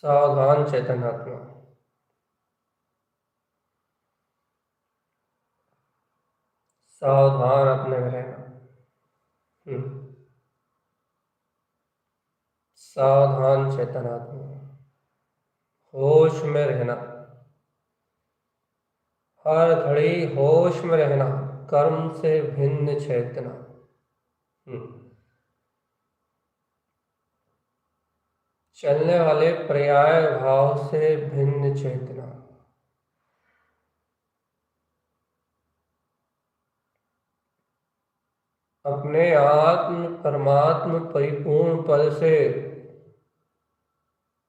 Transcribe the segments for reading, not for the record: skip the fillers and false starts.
सावधान चेतन आत्मा। सावधान अपने में रहना। सावधान चेतन आत्मा, होश में रहना, हर घड़ी होश में रहना, कर्म से भिन्न चेतना। चलने वाले पर्याय भाव से भिन्न चेतना। अपने आत्म परमात्म परिपूर्ण पद से,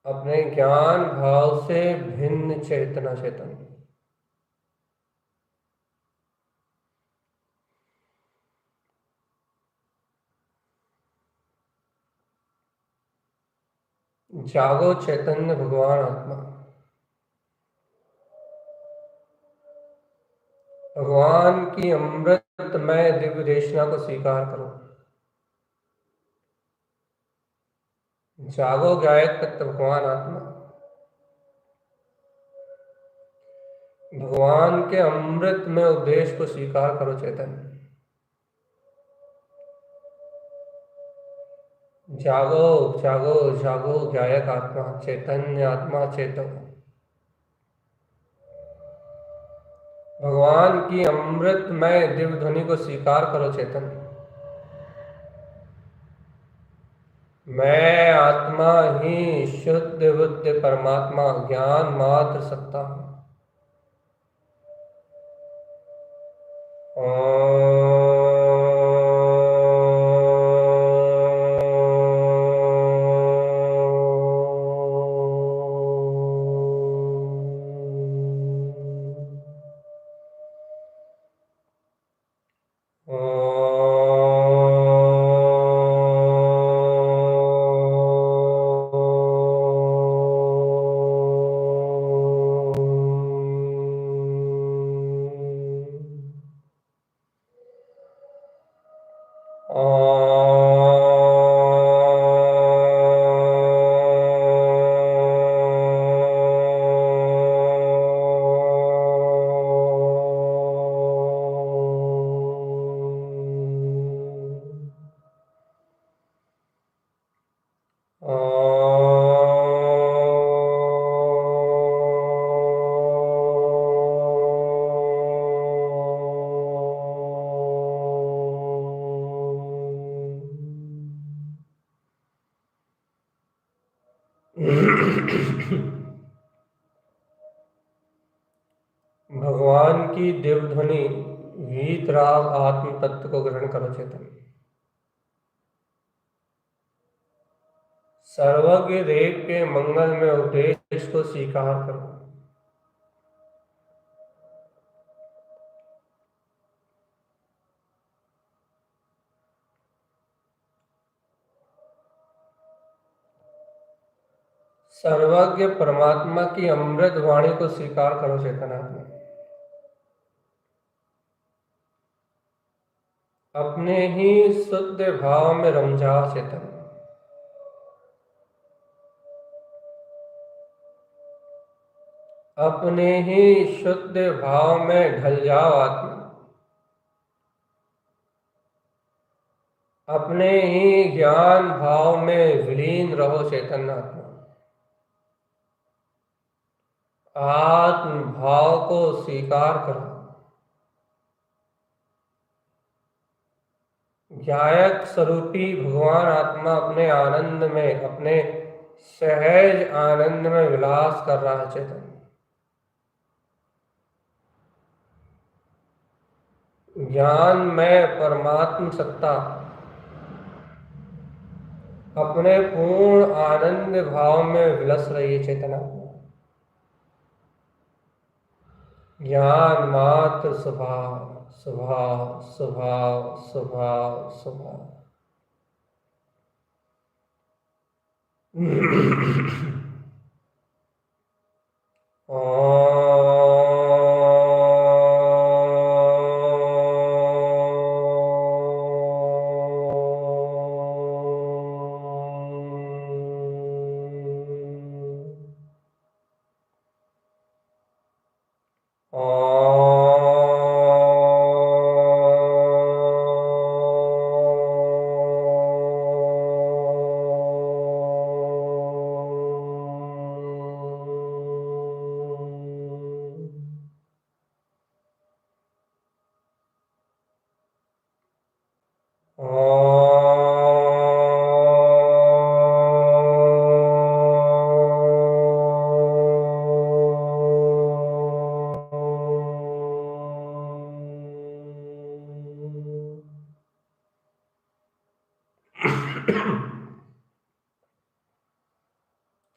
अपने ज्ञान भाव से भिन्न चेतना चेतन। जागो चैतन्य भगवान आत्मा। भगवान की अमृतमय दिव्य देशना को स्वीकार करो। जागो गायक तत्व भगवान आत्मा। भगवान के अमृत में उपदेश को स्वीकार करो चैतन्य। जागो जागो जागो गायक आत्मा, चैतन्य आत्मा चेतो। भगवान की अमृतमय दिव्य ध्वनि को स्वीकार करो चैतन्य। मैं आत्मा ही शुद्ध बुद्ध परमात्मा ज्ञान मात्र सत्ता हूं। भगवान की दिव्य ध्वनि वीतराग आत्म तत्व को ग्रहण करो चेतन। सर्वज्ञ देव के मंगल में उपदेश को स्वीकार करो। सर्वज्ञ परमात्मा की अमृत वाणी को स्वीकार करो चेतनात्मा। अपने ही शुद्ध भाव में रम जाओ चेतन। अपने ही शुद्ध भाव में ढल जाओ आत्मा। अपने ही ज्ञान भाव में विलीन रहो चैतन्य आत्मा। आत्म भाव को स्वीकार करो। ज्ञायक स्वरूपी भगवान आत्मा अपने आनंद में, अपने सहज आनंद में विलास कर रहा है चेतन। ज्ञान में परमात्म सत्ता अपने पूर्ण आनंद भाव में विलस रही है चेतना। ज्ञान मात्र स्वभाव स्वभाव स्वभाव स्वभाव स्वभाव।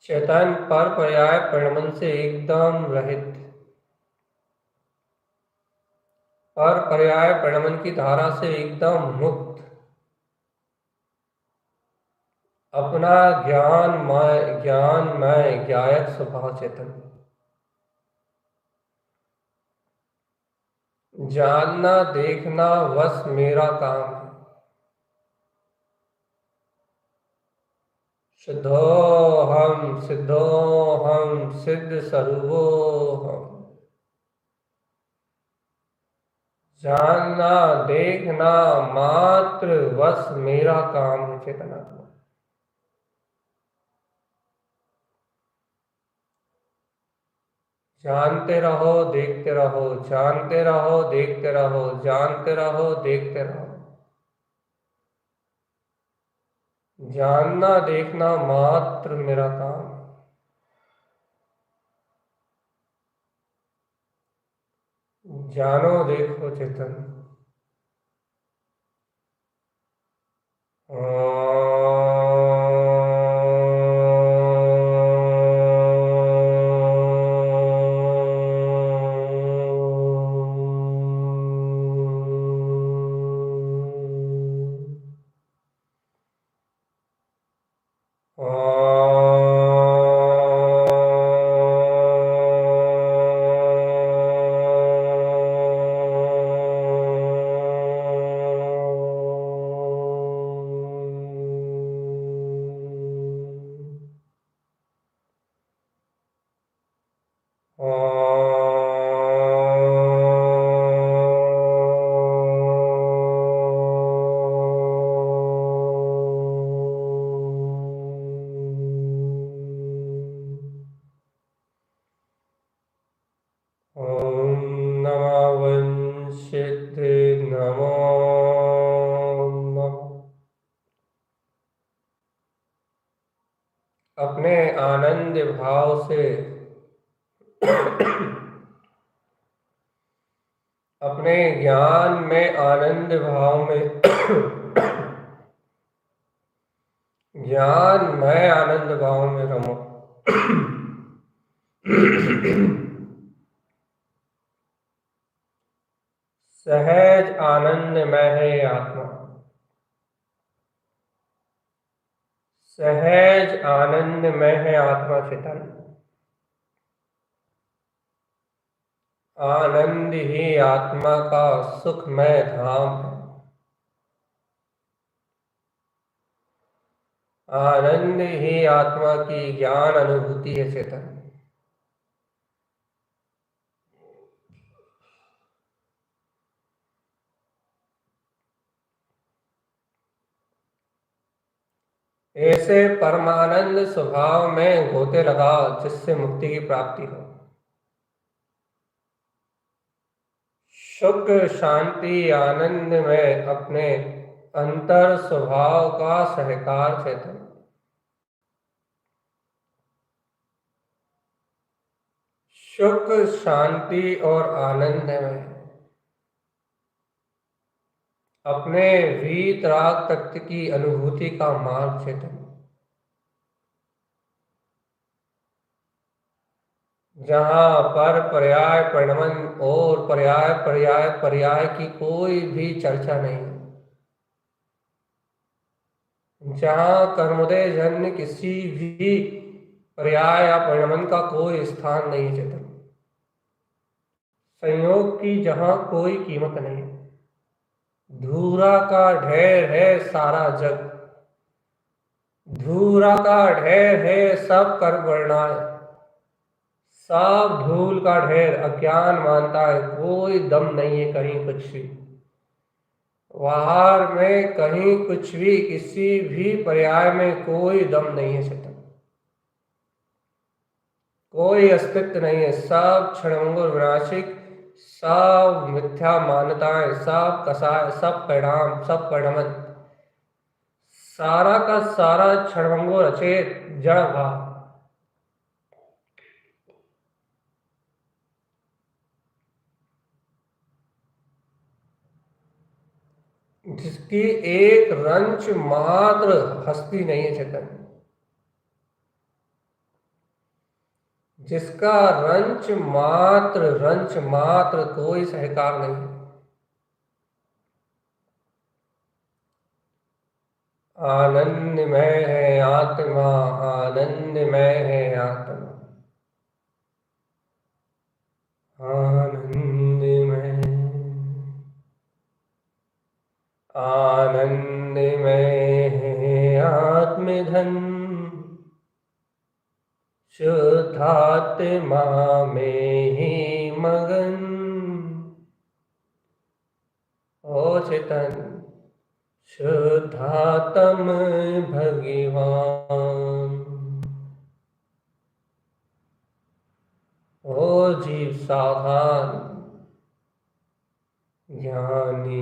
चेतन पर पर्याय परिणमन से एकदम रहित, पर पर्याय परिणमन की धारा से एकदम मुक्त, अपना ज्ञानमय ज्ञायक स्वभाव चेतन। जानना देखना बस मेरा काम है। सिद्धोहम सिद्धोहम सिद्ध स्वरूपोहम। जानना देखना मात्र बस मेरा काम है चेतना। जानते रहो देखते रहो, जानते रहो देखते रहो, जानते रहो देखते रहो। जानना देखना मात्र मेरा काम है। जानो देखो चेतन। सिद्धि नमो नमः। अपने आनंद भाव से अपने ज्ञान में आनंद भाव में ज्ञान में आनंद भाव में रमो। सहज आनंद में है आत्मा, सहज आनंद में है आत्मा चेतन। आनंद ही आत्मा का सुखमय धाम है। आनंद ही आत्मा की ज्ञान अनुभूति है चेतन। ऐसे परमानंद स्वभाव में गोते लगा जिससे मुक्ति की प्राप्ति हो। सुख शांति आनंद में अपने अंतर स्वभाव का सहकार चेतन। सुख शांति और आनंद में अपने वीतराग तत्व की अनुभूति का मार्ग चेतन। जहाँ पर पर्याय परिणमन और पर्याय पर्याय पर्याय की कोई भी चर्चा नहीं, जहाँ कर्मोदय जन्य किसी भी पर्याय या परिणमन का कोई स्थान नहीं चेतन। संयोग की जहाँ कोई कीमत नहीं, धूरा का ढेर है सारा जग, धूरा का ढेर है सब कर्म वर्णाए, सब धूल का ढेर अज्ञान मानता है, कोई दम नहीं है कहीं कुछ भी, बाहर में कहीं कुछ भी, किसी भी पर्याय में कोई दम नहीं है चेतन। कोई अस्तित्व नहीं है, सब क्षणभंगुर विनाशिक, सब मिथ्या मान्यताएं, सब कसाय, सब परिणाम, सब परिणमन, सारा का सारा क्षणभंगुर अचेत जड़ भाव। जिसकी एक रंच मात्र हस्ती नहीं है चेतन, जिसका रंच मात्र कोई सहकार नहीं। आनंद में है आत्मा, आनंद में है आत्मा, आनंद में, आनंद में है आत्मधन, शुद्धात्मा में ही मगन। ओ चेतन शुद्धात्म भगवान, ओ जीव सावधान, ज्ञानी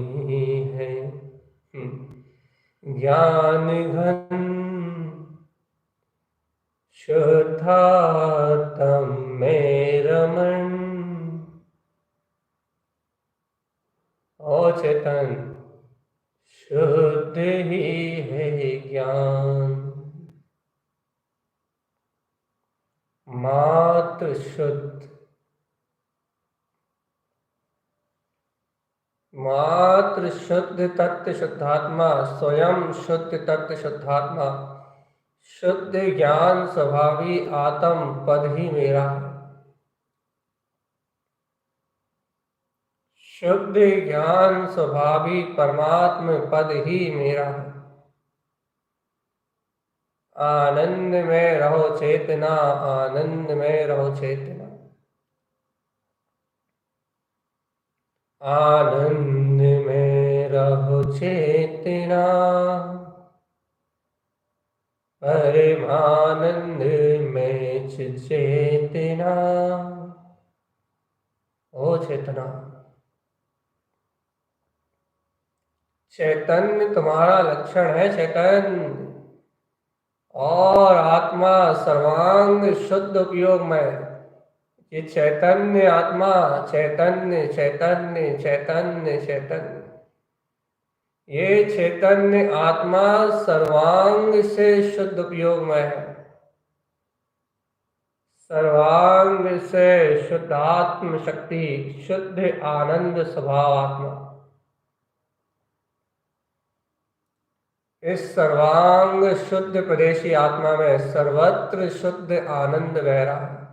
है ज्ञान घन, शुद्धात्म में रमण। ओ चेतन शुद्ध ही है ज्ञान, मात्र शुद्ध, मात्र शुद्ध तत्व शुद्धात्मा, स्वयं शुद्ध तत्व शुद्धात्मा, शुद्ध ज्ञान स्वभावी आत्म पद ही मेरा है। शुद्ध ज्ञान स्वभावी परमात्म पद ही मेरा है। आनंद में रहो चेतना, आनंद में रहो चेतना, आनंद में रहो चेतना, परमानंद में चेतना। ओ चेतना चैतन्य तुम्हारा लक्षण है, चैतन्य। और आत्मा सर्वांग शुद्ध उपयोग में। ये चैतन्य आत्मा, चैतन्य चैतन्य चैतन्य चैतन्य, ये चैतन्य आत्मा सर्वांग से शुद्ध उपयोग में है। सर्वांग से शुद्ध आत्म शक्ति, शुद्ध आनंद स्वभाव आत्मा। इस सर्वांग शुद्ध प्रदेशी आत्मा में सर्वत्र शुद्ध आनंद बह रहा है।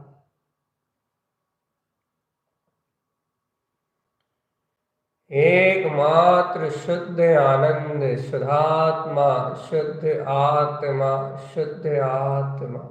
एकमात्र शुद्ध आनंद, शुद्धात्मा, शुद्ध आत्मा, शुद्ध आत्मा।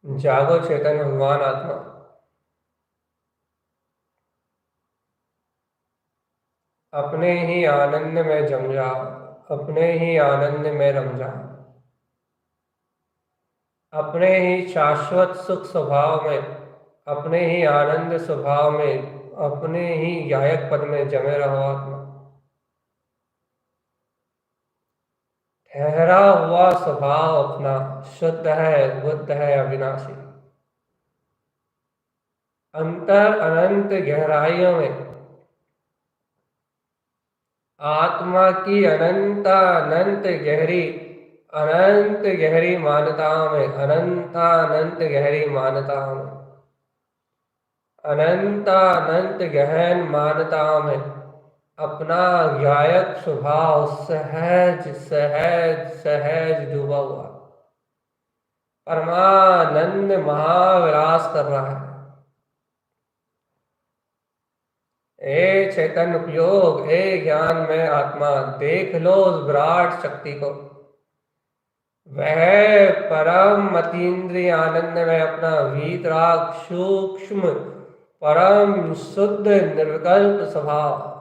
जागो चेतन भगवान आत्मा। अपने ही आनंद में जम जा, अपने ही आनंद में रम जा। अपने ही शाश्वत सुख स्वभाव में, अपने ही आनंद स्वभाव में, अपने ही गायक पद में जमे रहो आत्मा। ठहरा हुआ स्वभाव अपना शुद्ध है, बुद्ध है, अविनाशी। अंतर अनंत गहराइयों में आत्मा की अनंत गहरी मान्यताओं में, अनंत गहरी मान्यताओं में, अनंत गहन मान्यताओं में अपना गायक स्वभाव सहज सहज सहज डूबा हुआ परमानंद महाविलास कर रहा है। ए चैतन्य उपयोग, ए ज्ञान में आत्मा, देख लो उस विराट शक्ति को। वह परम अतीन्द्रिय आनंद में अपना वीतराग सूक्ष्म परम शुद्ध निर्विकल्प स्वभाव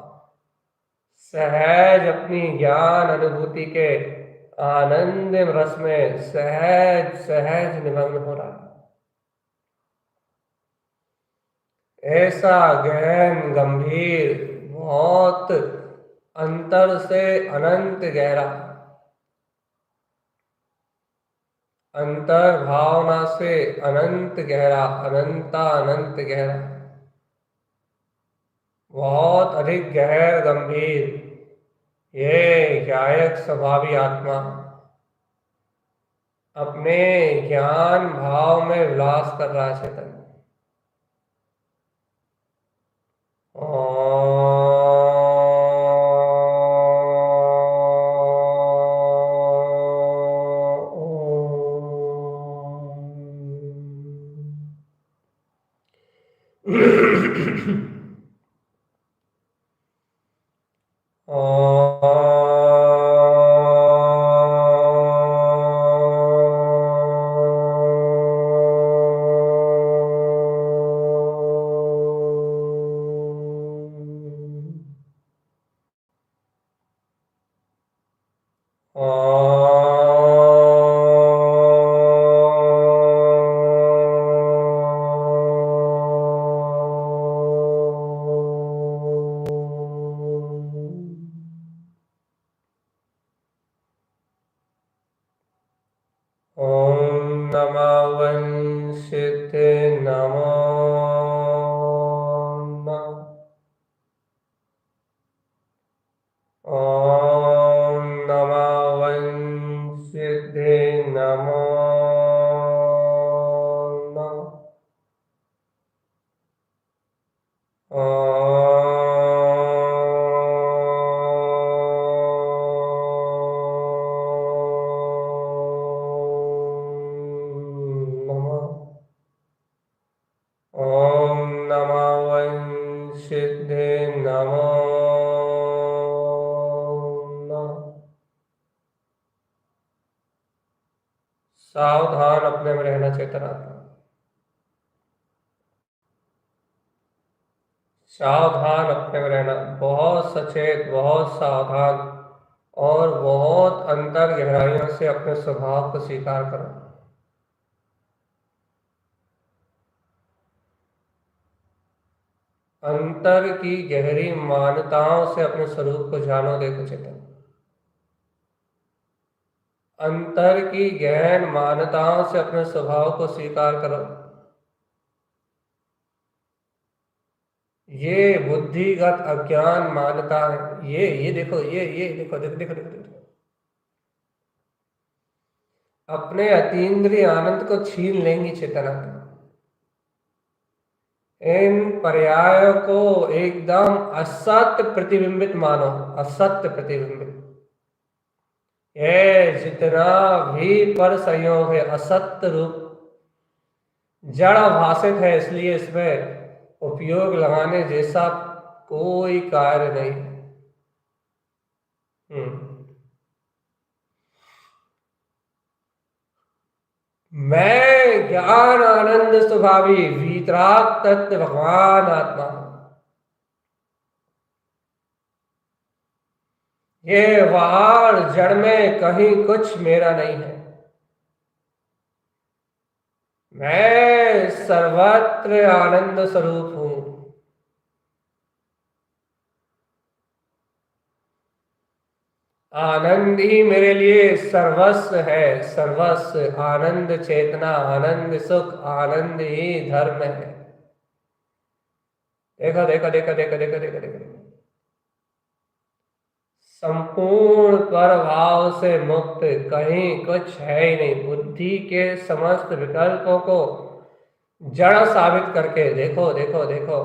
सहज अपनी ज्ञान अनुभूति के आनंद रस में सहज सहज निमग्न हो रहा है। ऐसा गहन गंभीर, बहुत अंतर से अनंत गहरा, अंतर भावना से अनंत गहरा, अनंत गहरा, बहुत अधिक गहर गंभीर ये गायक स्वभावी आत्मा अपने ज्ञान भाव में विलास कर रहा है। चेतन नमो नमः। सावधान अपने में रहना चेतना का, सावधान अपने में रहना, बहुत सचेत, बहुत सावधान और बहुत अंतर गहराइयों से अपने स्वभाव को स्वीकार करो। अंतर की गहरी मान्यताओं से अपने स्वरूप को जानो। देखो चेतन, अंतर की गहन मान्यताओं से अपने स्वभाव को स्वीकार करो। ये बुद्धिगत अज्ञान मान्यता है। ये देखो, ये देखो देखो देखो देखो, देखो। अपने अतीन्द्रिय आनंद को छीन लेंगी चेतना। इन पर्यायों को एकदम असत्य प्रतिबिंबित मानो, असत्य प्रतिबिंबित। ये जितना भी पर संयोग है असत्य रूप जड़ भाषित है, इसलिए इसमें उपयोग लगाने जैसा कोई कार्य नहीं। मैं ज्ञान आनंद स्वभावी वीतराग तत्व भगवान आत्मा हूं। ये बाहर जड़ में कहीं कुछ मेरा नहीं है। मैं सर्वत्र आनंद स्वरूप हूं। आनंद ही मेरे लिए सर्वस्व है, सर्वस्व। आनंद चेतना, आनंद सुख, आनंद ही धर्म है। देखो देखो देखो देखो देखो देखो देखो, संपूर्ण पर भाव से मुक्त कहीं कुछ है ही नहीं। बुद्धि के समस्त विकल्पों को जड़ साबित करके देखो देखो देखो,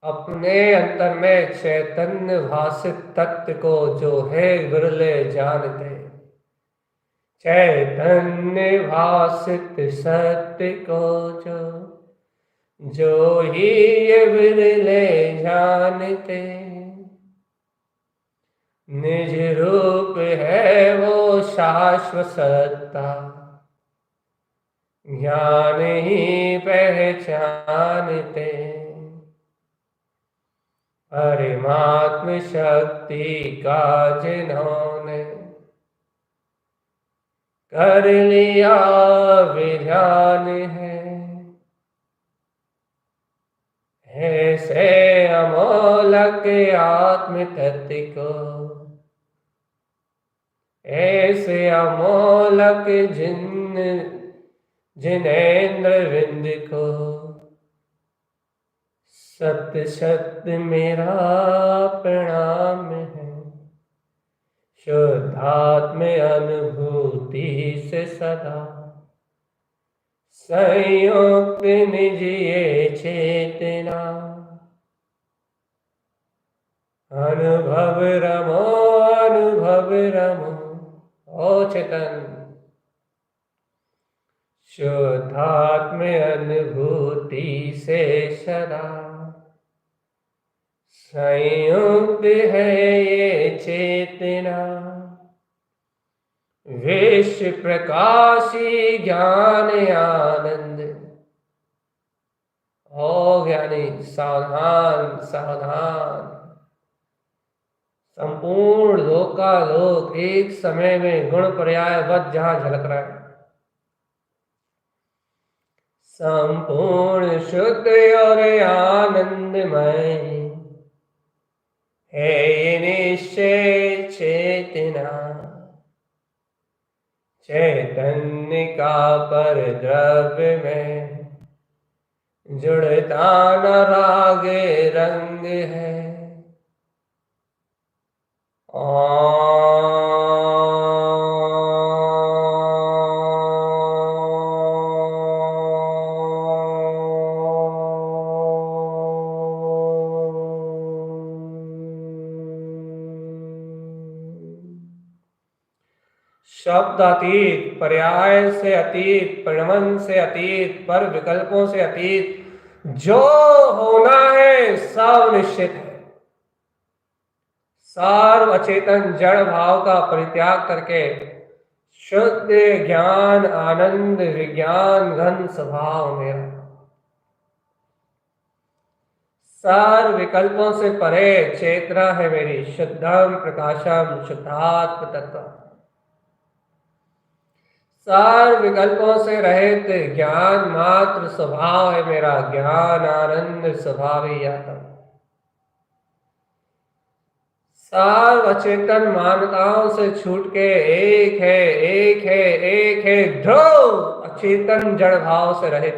अपने अंतर में चैतन्य भासित तत्व को जो है विरले जानते। चैतन्य भासित सत्य को जो ही ये विरले जानते। निज रूप है वो शाश्वत सत्ता, ज्ञान ही पहचानते। परमात्म शक्ति का जिन्होंने कर लिया विधान है, ऐसे अमोलक आत्म तत्व को, ऐसे अमोलक जिनेन्द्र विंद को सत्य सत्य मेरा प्रणाम है। शुद्धात्म अनुभूति से सदा संयुक्त निज ये चेतना। अनुभव रमो, अनुभव रमो। ओ चेतन, शुद्धात्म अनुभूति से सदा संयुक्त है ये चेतना। विश्व प्रकाशी ज्ञान आनंद। ओ ज्ञानी, सावधान सावधान। संपूर्ण लोकालोक एक समय में गुण पर्यायवत जहां झलक रहा है। संपूर्ण शुद्ध और आनंदमय है ये निश्चय चेतना। चैतन्य का पर द्रव्य में जुड़ता न राग रंग है। शब्द अतीत, पर्याय से अतीत, परिणमन से अतीत, पर विकल्पों से अतीत, जो होना है सब निश्चित है। सर्व अचेतन जड़ भाव का परित्याग करके शुद्ध ज्ञान आनंद विज्ञान घन स्वभाव मेरा, सर्व विकल्पों से परे चेतना है मेरी, शुद्धम प्रकाशम शुद्धात्म तत्व, सर्व विकल्पों से रहित ज्ञान मात्र स्वभाव है मेरा, ज्ञान आनंद स्वभाव ही आत्मा, सर्व अचेतन मान्यताओं से छूट के एक है एक है एक है ध्रुव अचेतन जड़ भाव से रहित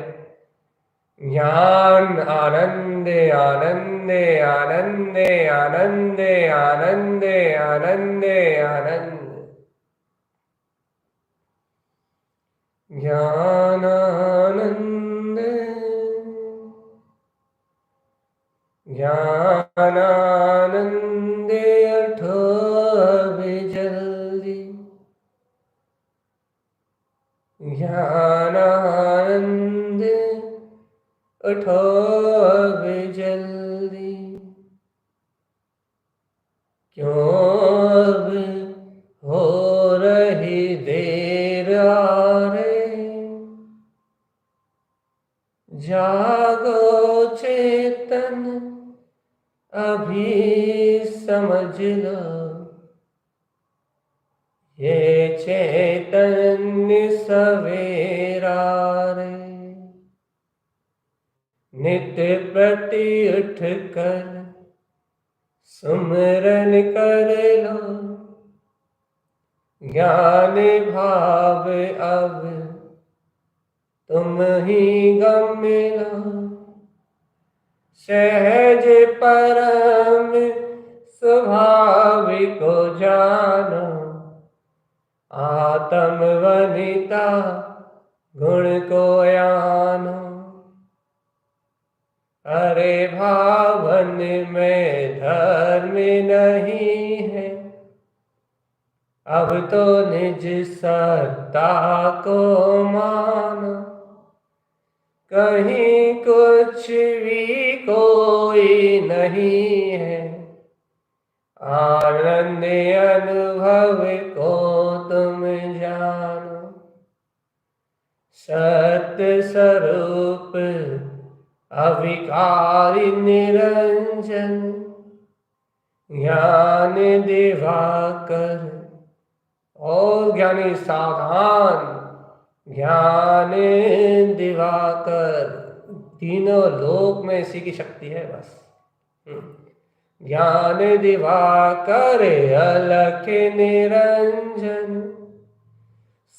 ज्ञान आनंद आनंद आनंद आनंद आनंद आनंद आनंद, ज्ञान आनंद ज्ञान आनंद उठो अभी जल्दी, ज्ञान आनंद उठो अभी जल्दी, क्यों अब हो रही देर आ रे, जागो चेतन अभी समझ लो, ये चैतन्य सवेरा रे, नित्य प्रति उठ कर सुमरन कर लो, ज्ञान भाव अब तुम ही गम लो, सहज परम स्वाभाविक को जानो, आत्म वनिता गुण को यानो, अरे भावन में धर्म नहीं है, अब तो निज सत्ता को मानो, कहीं कुछ भी कोई नहीं है, आनंद अनुभव को तुम जानो, सत्य स्वरूप अविकारी निरंजन, ज्ञान दिवाकर और ज्ञानी सावधान, ज्ञान दिवाकर, तीनों लोक में इसी की शक्ति है बस, ज्ञान दिवाकर अलख निरंजन,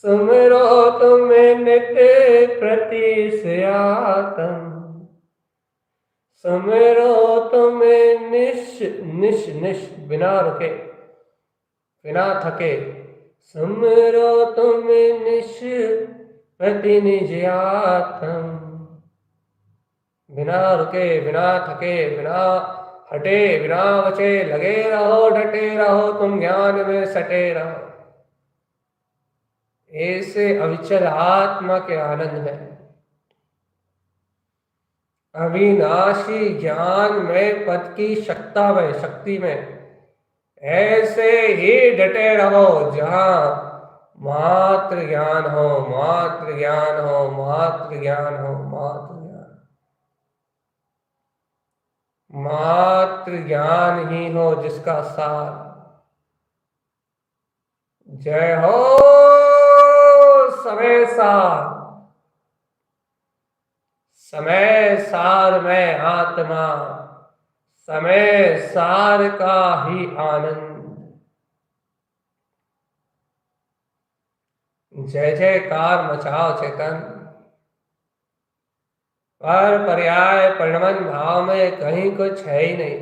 सुमरो तुम नित्य प्रति से आत्म, सुमरो तुम निश निश निश बिना रुके बिना थके, सुमरो तुम निश प्रति निज आत्म, बिना रुके बिना थके बिना हटे बिना बचे, लगे रहो डटे रहो तुम ज्ञान में सटे रहो, ऐसे अविचल आत्मा के आनंद में अविनाशी ज्ञान में पद की शक्ता में शक्ति में ऐसे ही डटे रहो, जहां मात्र ज्ञान हो मात्र ज्ञान हो मात्र ज्ञान हो मात्र ज्ञान, मात्र ज्ञान ही हो जिसका सार। जय हो समय सार, समय सार में आत्मा, समय सार का ही आनंद। जय जयकार मचाओ चेतन, पर पर्याय परिणमन भाव में कहीं कुछ है ही नहीं।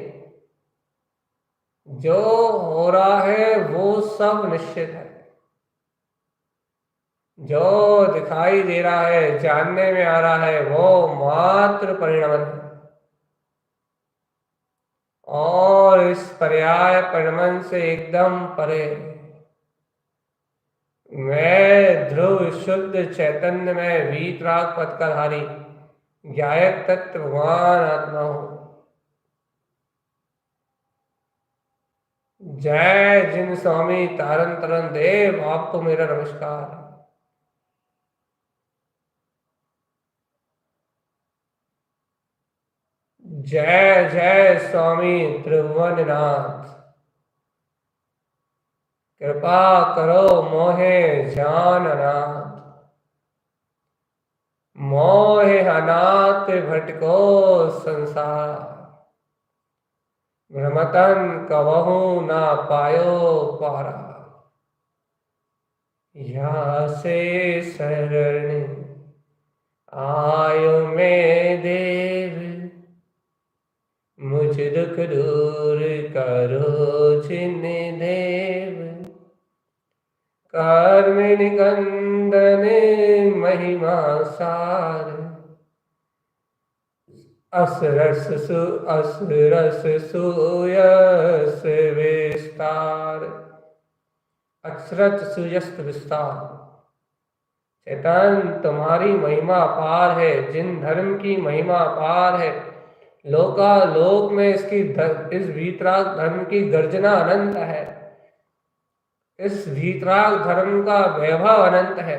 जो हो रहा है वो सब निश्चित है, जो दिखाई दे रहा है जानने में आ रहा है वो मात्र परिणमन है, और इस पर्याय परिणमन से एकदम परे मैं ध्रुव शुद्ध चैतन्य में वीतराग पद का धारी ज्ञायक तत्व भगवान आत्मा हो। जय जिन स्वामी तारन तरन देव, आपको मेरा नमस्कार। जय जय स्वामी त्रिभुवननाथ, कृपा करो मोहे जाननाथ, मोहे अनाथ भटको संसार, भ्रमतन कबहू ना पायो पारा, यहाँ से शरण आयो मैं देव, मुझ दुख दूर करो जिन देव, कर्म निकंदन महिमा सार, असरस सुयस विस्तार, अक्षरत सुयस्त विस्तार। चैतन्य तुम्हारी महिमा अपार है, जिन धर्म की महिमा अपार है, लोकालोक में इस वीतराग धर्म की गर्जना अनंत है, इस वीतराग धर्म का वैभव अनंत है,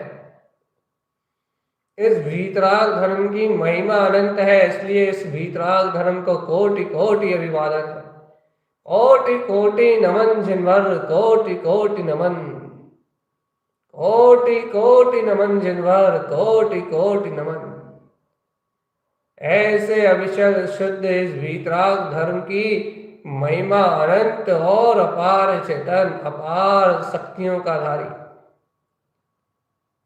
इस वीतराग धर्म की महिमा अनंत है। इसलिए इस वीतराग धर्म को कोटि कोटि अभिवादन है, कोटि कोटि नमन जिनवर, कोटि कोटि नमन, कोटि कोटि नमन जिनवर, कोटि कोटि नमन। ऐसे अविचल शुद्ध इस वीतराग धर्म की महिमा अनंत और अपार चेतन, अपार शक्तियों का धारी,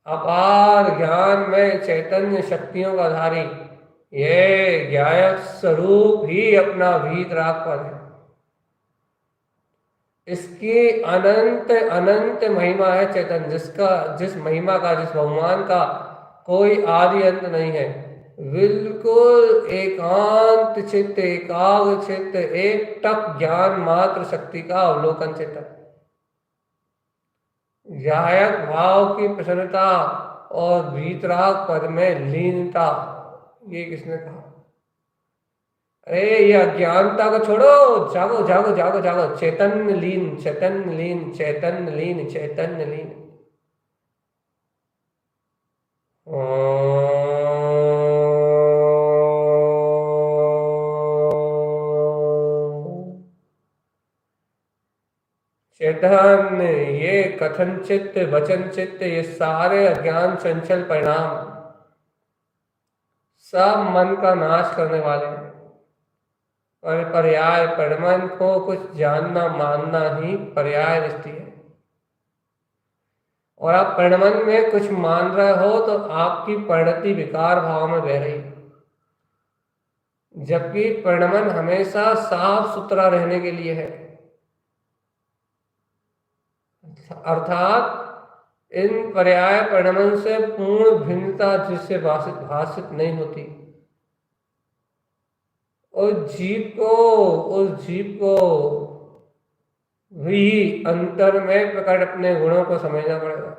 अपार ज्ञान में चैतन्य शक्तियों का धारी, ये ज्ञायक स्वरूप ही अपना वीतराग पद है। इसकी अनंत अनंत महिमा है चेतन, जिस महिमा का, जिस भगवान का कोई आदि अंत नहीं है। बिल्कुल एकांत चित्त, एकाग्र चित्त, एक टक ज्ञान मात्र शक्ति का अवलोकन चित्त, ज्ञायक भाव की प्रसन्नता और वीतराग पद में लीनता। ये किसने कहा? अरे ये अज्ञानता को छोड़ो, जागो जागो जागो जागो, चैतन्य लीन, चैतन्य लीन, चैतन्य लीन, चैतन्य लीन। चैतन्य, ये कथन चित्त, वचन चित्त, ये सारे अज्ञान चंचल परिणाम सब मन का नाश करने वाले हैं। और पर्याय परिमन को कुछ जानना मानना ही पर्याय दृष्टि है। और आप परिणमन में कुछ मान रहे हो तो आपकी परिणति विकार भाव में बह रही, जबकि परिणमन हमेशा साफ सुथरा रहने के लिए है। अर्थात इन पर्याय परिणमन से पूर्ण भिन्नता जिससे भाषित नहीं होती, उस जीव को भी अंतर में प्रकट अपने गुणों को समझना पड़ेगा।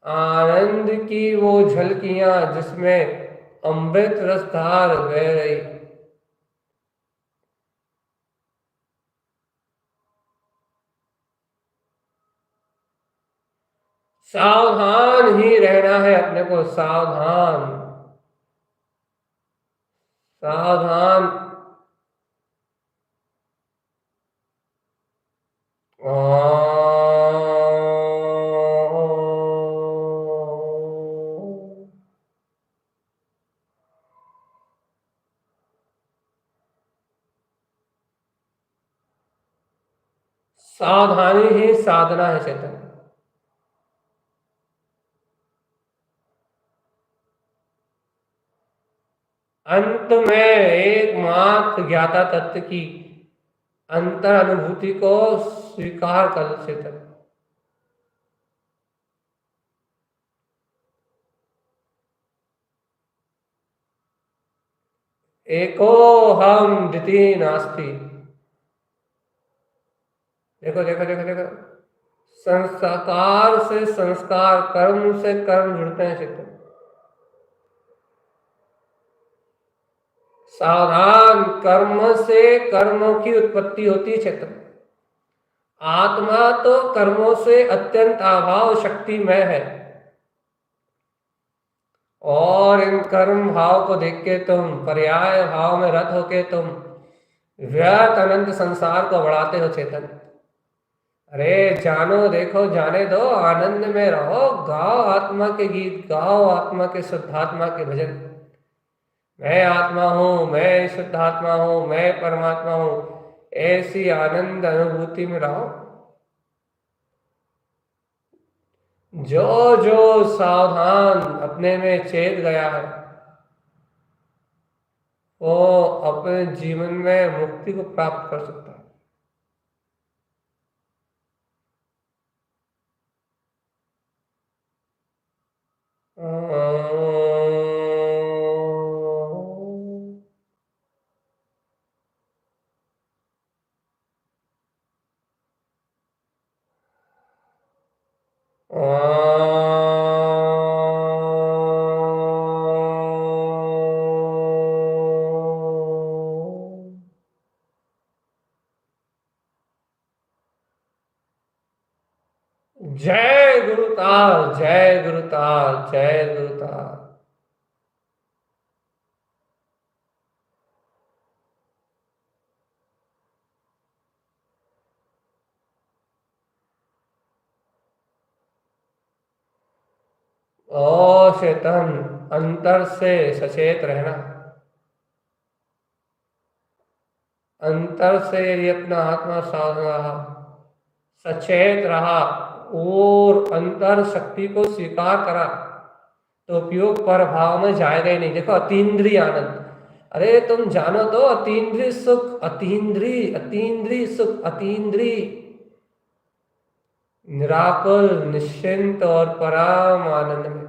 आनंद की वो झलकियां जिसमें अमृत रसधार बह रही, सावधान ही रहना है अपने को, सावधान सावधान। सावधानी ही साधना है चेतन। अंत में एकमात्र ज्ञाता तत्व की अंतर अनुभूति को स्वीकार कर चेतन। एको हम द्वितीय नास्ति। देखो देखो देखो देखो, संस्कार से संस्कार, कर्म से कर्म जुड़ते हैं चेतन। सावधान, कर्म से कर्मों की उत्पत्ति होती है चेतन। आत्मा तो कर्मों से अत्यंत अभाव शक्तिमय है, और इन कर्म भाव को देख के तुम पर्याय भाव में रत होके तुम व्यर्थ अनंत संसार को बढ़ाते हो चेतन। अरे जानो, देखो, जाने दो, आनंद में रहो, गाओ आत्मा के गीत, गाओ आत्मा के शुद्धात्मा के भजन। मैं आत्मा हूं, मैं शुद्धात्मा हूं, मैं परमात्मा हूं, ऐसी आनंद अनुभूति में रहो। जो जो सावधान अपने में चेत गया है, वो अपने जीवन में मुक्ति को प्राप्त कर सकता है। जय गुरुताल, जय गुरुताल, जय गुरुताल। ओ चेतन, अंतर से सचेत रहना। अंतर से यदि अपना आत्मा साधना रहा, सचेत रहा और अंतर शक्ति को स्वीकार करा, तो उपयोग पर भाव में जाएगा ही नहीं। देखो, अतीन्द्रिय आनंद, अरे तुम जानो तो, अतीन्द्रिय सुख, अतीन्द्रिय, अतीन्द्रिय सुख, अतीन्द्रिय निराकुल, निश्चिंत और परम आनंद में।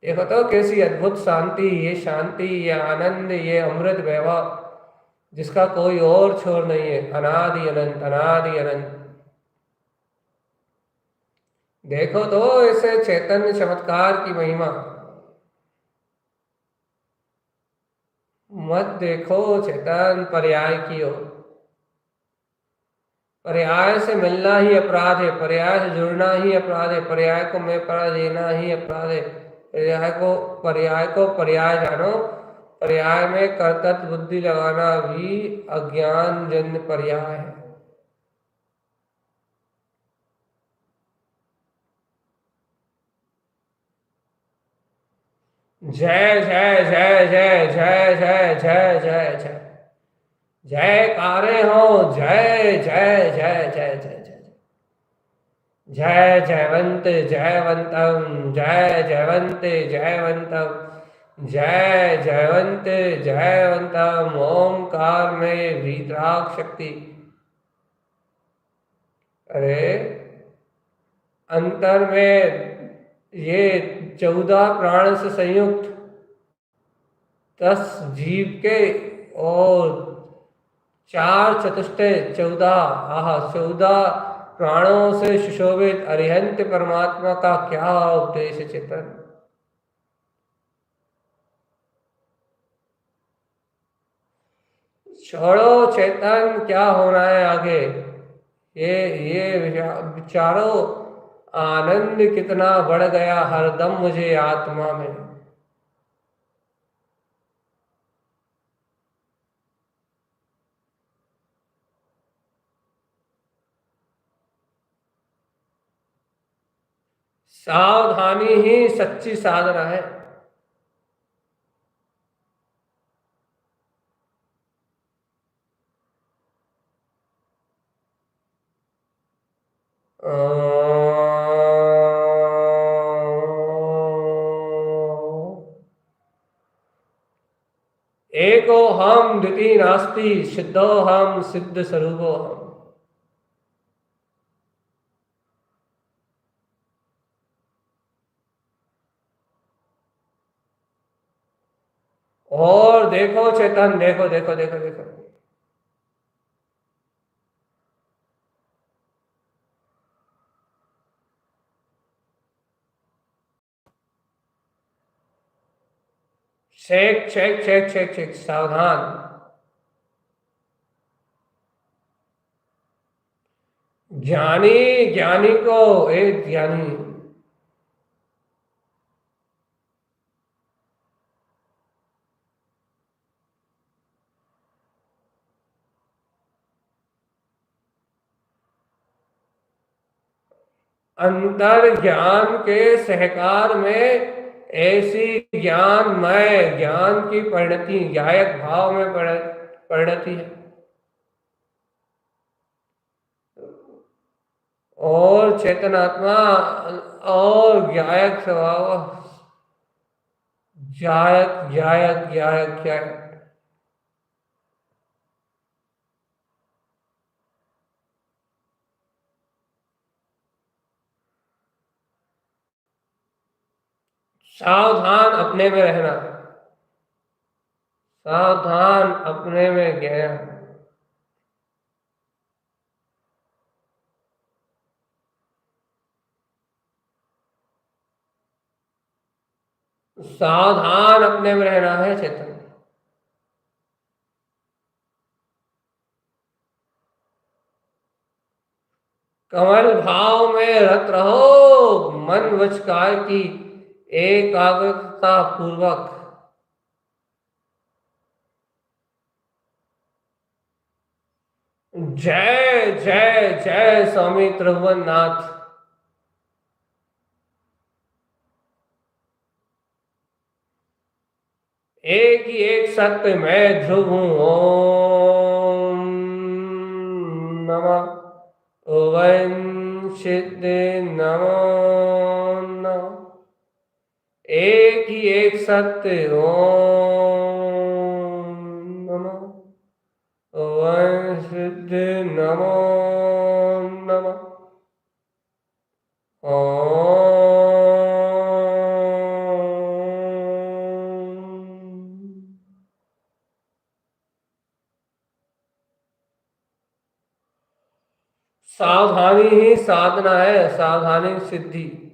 देखो तो कैसी अद्भुत शांति, ये शांति, ये आनंद, ये अमृत वैभव, जिसका कोई और छोर नहीं है। अनादि अनंत, अनादि अनंत। देखो तो ऐसे चैतन्य चमत्कार की महिमा। मत देखो चेतन पर्याय की ओर। पर्याय से मिलना ही अपराध है, पर्याय से जुड़ना ही अपराध है, पर्याय को मैं परा देना ही अपराध है। पर्याय को पर्याय जानो। पर्याय में कर्तव्य बुद्धि लगाना भी अज्ञान जन्य पर्याय है। जय जय जय जय जय जय जय जय जय जयकारे हो। जय जय जय जय जय जय जय जयवंत जयवंतम, जय जयवंत जयवंतम, जय जयवंत जयवंतम। ओंकार में वीतराग शक्ति। अरे अंतर में ये 14 प्राण से संयुक्त 10 जीव के और 4 चतुष्टय 14, आह 14 प्राणों से सुशोभित अरिहंत परमात्मा का क्या उपदेश है चेतन। छोड़ो चेतन, क्या होना है आगे, ये विचारो। आनंद कितना बढ़ गया हरदम मुझे आत्मा में। सावधानी ही सच्ची साधना है। एको हम द्वितीय नास्ति, सिद्धो हम सिद्ध स्वरूपो हम। और देखो चेतन, देखो देखो देखो देखो, check check check check check, सावधान। ज्ञानी, ज्ञानी को एक ज्ञानी। अंतर ज्ञान के सहकार में ऐसी ज्ञानमय ज्ञान की परिणति गायक भाव में परिणति है। और चेतनात्मा और गायक स्वभाव, गायक गायक गायक गायक। सावधान अपने में रहना, सावधान अपने में गहरा। सावधान अपने में रहना है चेतन। कमल भाव में रत रहो, मन वच काय की एकाग्रता पूर्वक। जय जय जय स्वामी त्रिभुवन नाथ। एक ही एक सत्य मैं ध्रुव हूं। ओम नमः वंशिते नमो नमः। एक ही एक सत्य। ओम नमः वंशिते नमो नमः। सावधानी ही साधना है, सावधानी सिद्धि।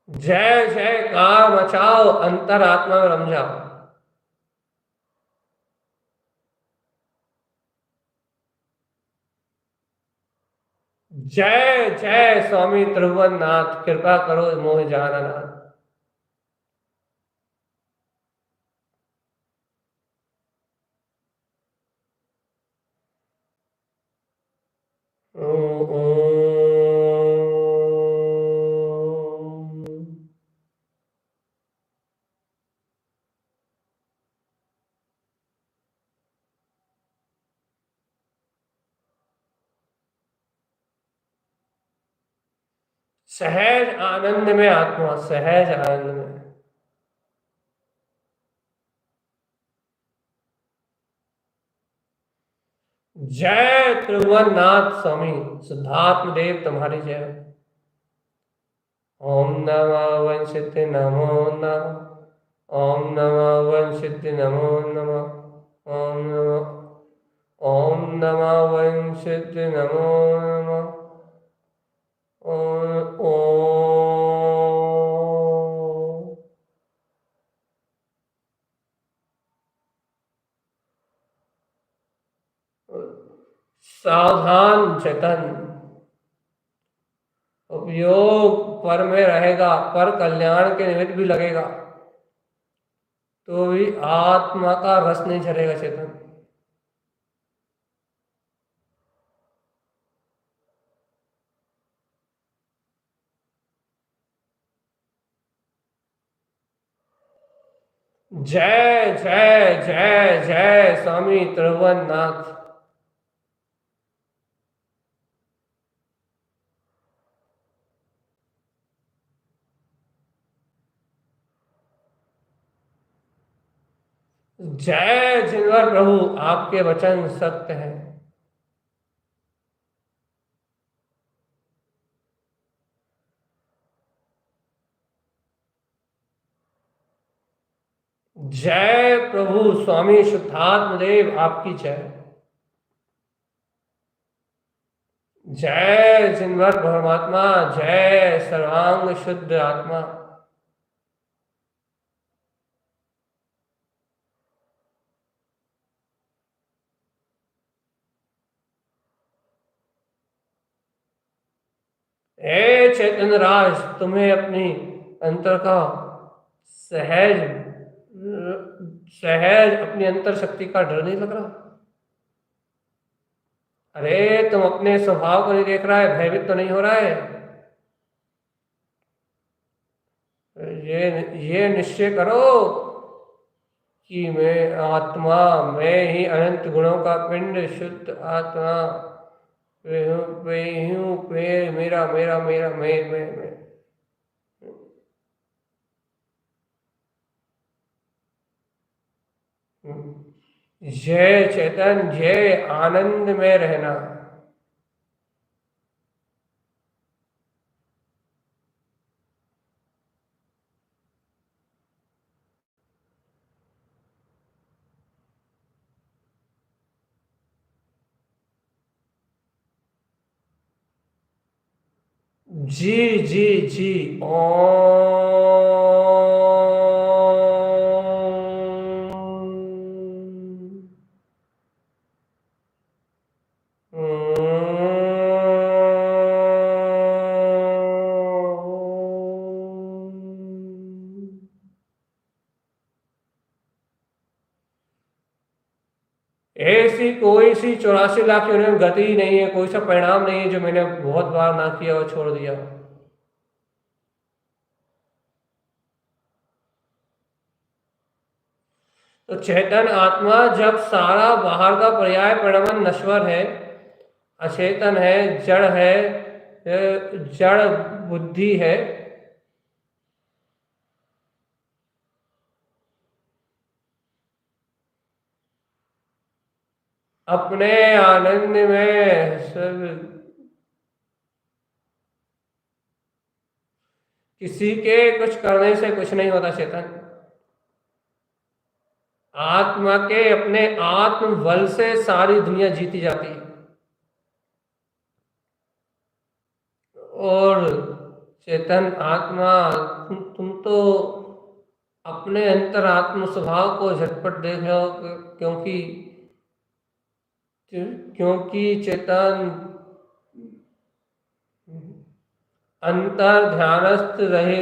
जय जयकार मचाओ, अंतरात्मा में रम जाओ। जय जय स्वामी त्रिभुवन नाथ, कृपा करो मोह जाना नाथ। सहज आनंद में आत्मा, सहज आनंद में। जय त्रिभुवन नाथ स्वामी सिद्धात्म देव, तुम्हारी जय। ओम नमः वंशित नमो नमः। ओम नमः वंशित नमो नमः। ओम नमः, ओम नमः वंशित नमो नमः। ओम सावधान चेतन। उपयोग पर में रहेगा, पर कल्याण के निमित्त भी लगेगा, तो भी आत्मा का रस नहीं झरेगा चेतन। जय जय जय जय स्वामी त्रिभुवन नाथ। जय जिनवर प्रभु, आपके वचन सत्य हैं। जय प्रभु स्वामी शुद्धात्म देव, आपकी जय। जय जिनवर परमात्मा, जय सर्वांग शुद्ध आत्मा। हे चैतन्य राज, तुम्हें अपनी अंतर का सहज सहज अपनी अंतर शक्ति का डर नहीं लग रहा? अरे तुम अपने स्वभाव को नहीं देख रहा है, भयभीत तो नहीं हो रहा है? ये निश्चय करो कि मैं आत्मा, मैं ही अनंत गुणों का पिंड, शुद्ध आत्मा, मैं हूँ, मेरा मेरा मेरा मैं। जय चेतन, जय आनंद में रहना। जी जी जी। ऐसी कोई सी 84 लाख योनियों में गति ही नहीं है, कोई सा परिणाम नहीं है जो मैंने बहुत बार ना किया और छोड़ दिया। तो चेतन आत्मा जब सारा बाहर का पर्याय परिणाम नश्वर है, अचेतन है, जड़ है, जड़ बुद्धि है, अपने आनंद में सब, किसी के कुछ करने से कुछ नहीं होता चेतन। आत्मा के अपने आत्म बल से सारी दुनिया जीती जाती है। और चेतन आत्मा, तुम तो अपने अंतरात्म स्वभाव को झटपट देख रहे हो, क्योंकि क्योंकि चेतन अंतर ध्यानस्थ रहे,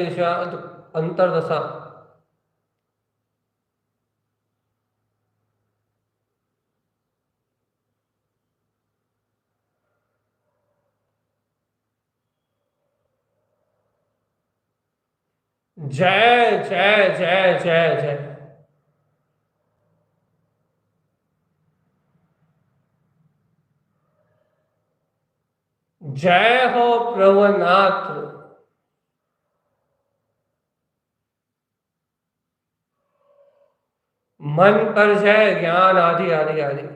अंतरदशा। जय जय जय जय जय। जय हो प्रभुनाथ। मन पर जय, ज्ञान आदि आदि आदि।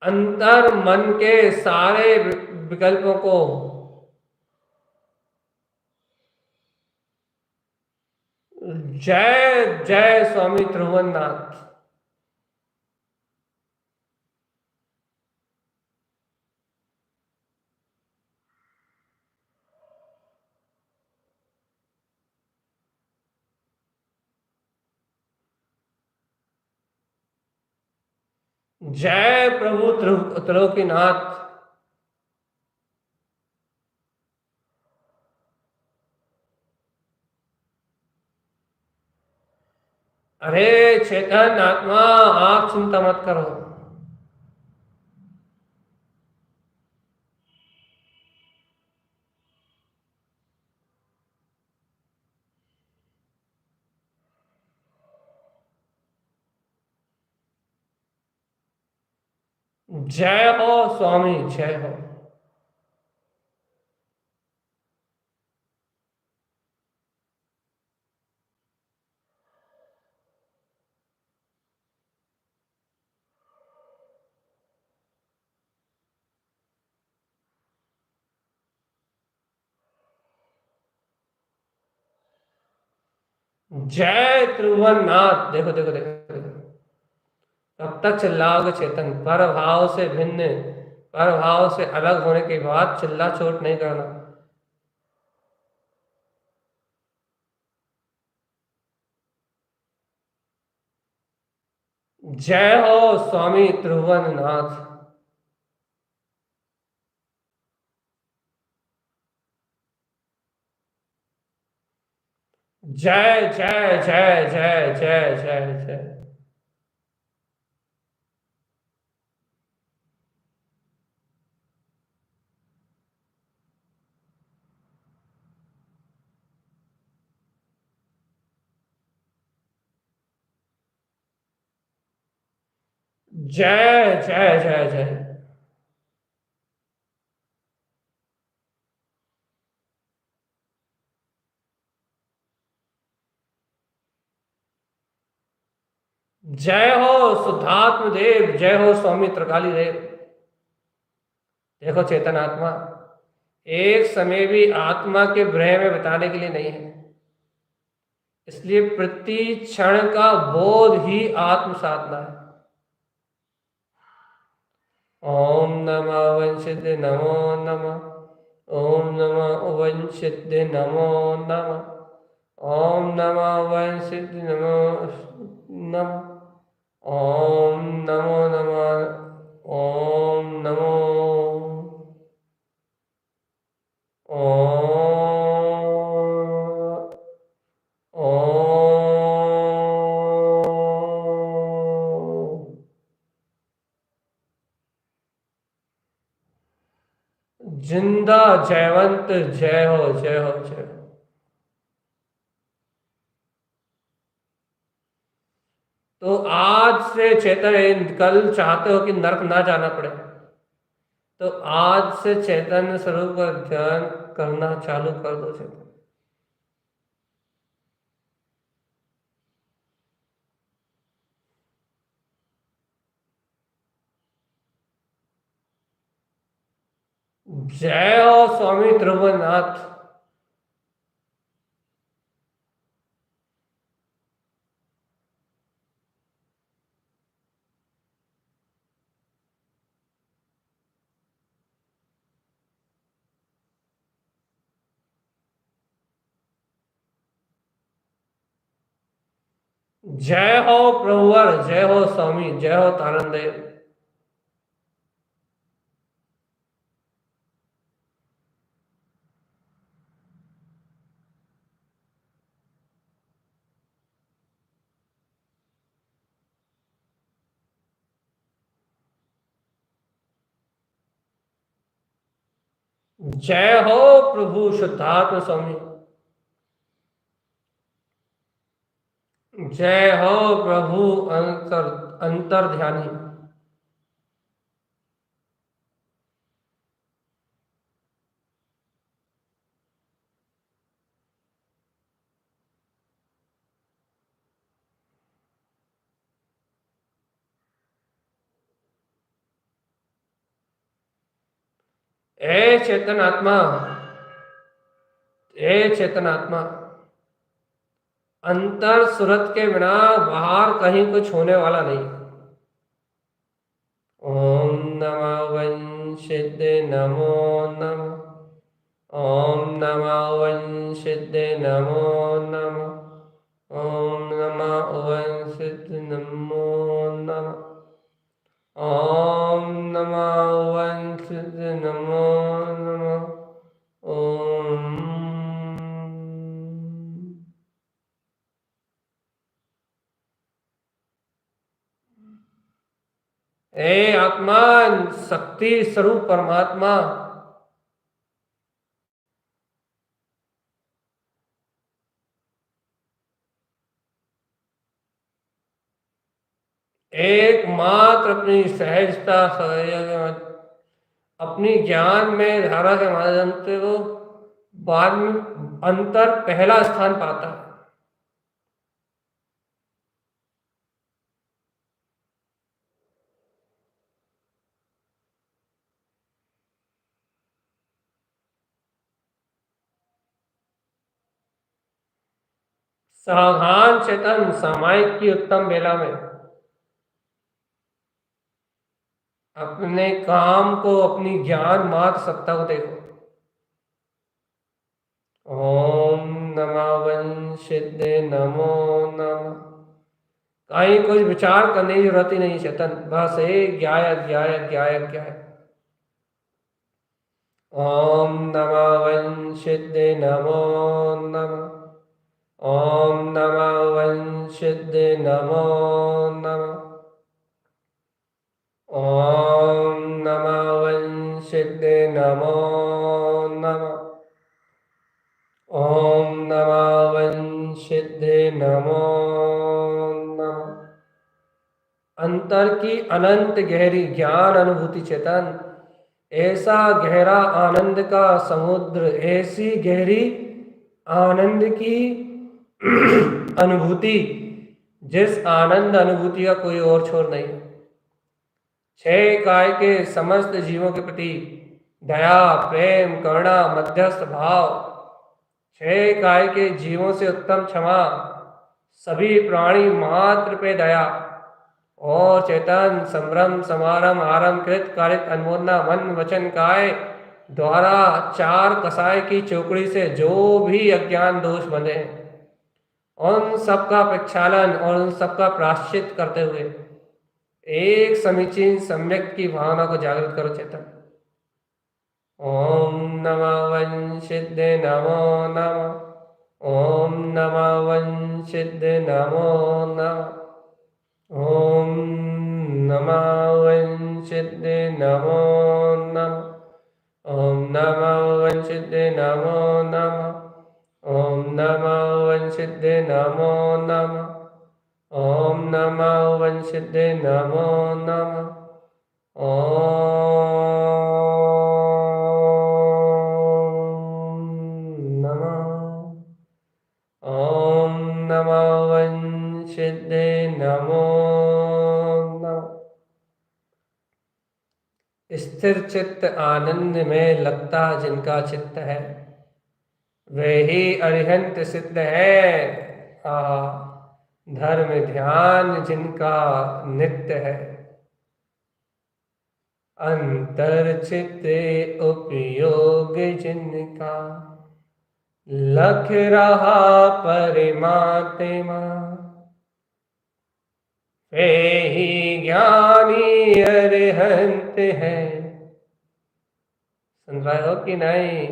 अंतर मन के सारे विकल्पों को जय जय स्वामी त्रिभुवननाथ। जय प्रभु त्रिलोकीनाथ। अरे चेतन आत्मा, आप चिंता मत करो। जय हो स्वामी, जय हो। जय त्रिभुवननाथ। देखो देखो देखो देखो। कब तक चिल्लाओगे चेतन? पर भाव से भिन्न, पर भाव से अलग होने के बाद चिल्ला चोट नहीं करना। जय हो स्वामी त्रिभुवननाथ। जय जय जय जय जय जय जय। जय जय जय जय। जय हो शुद्धात्म देव, जय हो स्वामी त्रिकाली देव। देखो चेतन आत्मा एक समय भी आत्मा के भ्रम में बिताने के लिए नहीं है। इसलिए प्रति क्षण का बोध ही आत्म साधना है। ओम नमः वंशित नमो नमः। ओम नमः वंशित नमो नमः। ओम नमः वंशित नमो नमः। ओम नमो नमः। ओम नमो। ओम। ओम। जिंदा जयवंत, जय हो जय हो जय हो। तो आज से चेतन, कल चाहते हो कि नरक ना जाना पड़े, तो आज से चैतन्य स्वरूप का ध्यान करना चालू कर दो चेतन। जय हो स्वामी ध्रुवनाथ। जय हो प्रभुवर, जय हो स्वामी, जय हो तारनदेव। जय हो प्रभु शुद्धात्म स्वामी। जय हो प्रभु अंतर अंतर ध्यानी। ए चेतन आत्मा, ए चेतन आत्मा, अंतर सुरत के बिना बाहर कहीं कुछ होने वाला नहीं। ओम नमः वंशित नमो नमः। ओम नमः वंशित नमो नमः। ओम नमः वंशित नमो नमः। ओम नमः वंशित नमो नमः। ओम। हे आत्मा, शक्ति स्वरूप परमात्मा, एकमात्र अपनी सहजता सहयोग, अपनी ज्ञान में धारा के माध्यम से वो बाद में अंतर पहला स्थान पाता है। सावधान चेतन, सामायिक की उत्तम बेला में अपने काम को, अपनी ज्ञान मात्र सत्ता को देखो। ओम नमः वंशिदे नमो नमः। कहीं कुछ विचार करने की जरूरत ही नहीं चेतन, बस एक ज्ञाय ज्ञाय ज्ञाय ज्ञाय। ओम नमः वंशिदे नमो नमः। ओम नमः वंशिदे नमो नमः। ओम नमः वंशिदे नमो नमः। ओम नमः वंशिदे नमो नमः। अंतर की अनंत गहरी ज्ञान अनुभूति चेतन, ऐसा गहरा आनंद का समुद्र, ऐसी गहरी आनंद की अनुभूति, जिस आनंद अनुभूति का कोई और छोर नहीं। छह काय के समस्त जीवों के प्रति दया, प्रेम, करुणा, मध्यस्थ भाव, छह काय के जीवों से उत्तम क्षमा, सभी प्राणी मात्र पे दया और चेतन संभ्रम समारंभ आरंभ कृत कारित अनुमोदना मन वचन काय द्वारा चार कसाय की चौकड़ी से जो भी अज्ञान दोष बंधे हैं, उन सबका प्रक्षालन और उन सबका प्राश्चित करते हुए एक समीचीन सम्यक की भावना को जागृत करो चेतन। ओम नमः वंशिदे नमो नमः। ओम नमः वंशिदे नमो नमः। ओम नमः वंशिदे नमो नमः। ओम नमः वंशिदे नमो नमः। ओम नमः वंशिदे नमो नमः। ओम नमः वंशिदे नमो नमः। ओम नमः। ओम नमः वंशिदे नमो नमः। स्थिर चित्त आनंद में लगता जिनका चित्त है, वे ही अरिहंत सिद्ध है। धर्म ध्यान जिनका नित्य है, अंतर चित्त उपयोग जिनका, लख रहा परमात्मा, वे ही ज्ञानी अरिहंत है। सुन रहे हो कि नहीं?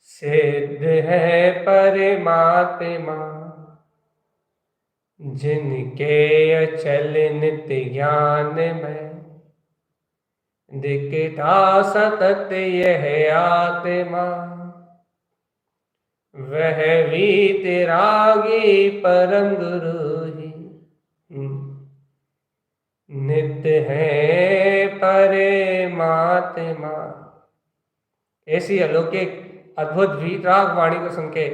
सिद्ध है परमात्मा जिनके अचल नित्य ज्ञान में, दिखता सतत यह आत्मा, वह वीतरागी परम गुरु ही नित्य है परमात्मा। ऐसी अलौकिक अद्भुत वीतराग वाणी को सुन के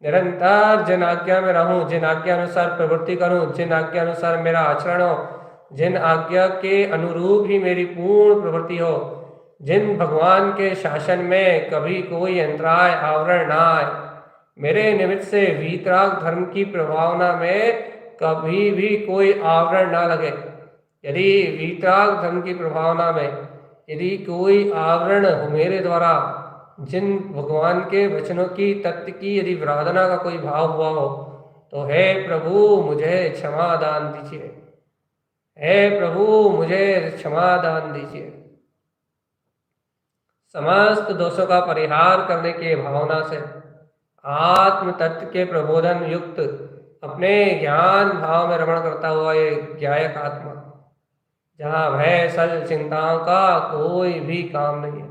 निरंतर जिन आज्ञा में रहूं, जिन आज्ञा अनुसार प्रवृत्ति करूं, जिन आज्ञा अनुसार मेरा आचरण हो, जिन आज्ञा के अनुरूप ही मेरी पूर्ण प्रवृत्ति हो, जिन भगवान के शासन में कभी कोई अंतराय आवरण ना आए, मेरे निमित्त से वीतराग धर्म की प्रभावना में कभी भी कोई आवरण ना लगे। यदि वीतराग धर्म की प्रभावना में यदि कोई आवरण हो मेरे द्वारा, जिन भगवान के वचनों की तत्व की यदि विराधना का कोई भाव हुआ हो, तो हे प्रभु मुझे क्षमा दान दीजिए, हे प्रभु मुझे क्षमा दान दीजिए। समस्त दोषों का परिहार करने की भावना से आत्म तत्व के प्रबोधन युक्त अपने ज्ञान भाव में रमण करता हुआ ये ज्ञायक आत्मा, जहाँ भय सल चिंताओं का कोई भी काम नहीं है।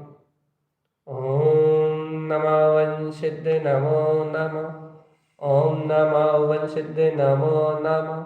ओम नमः वंशिदे नमो नमः। ओम नमः वंशिदे नमो नमः।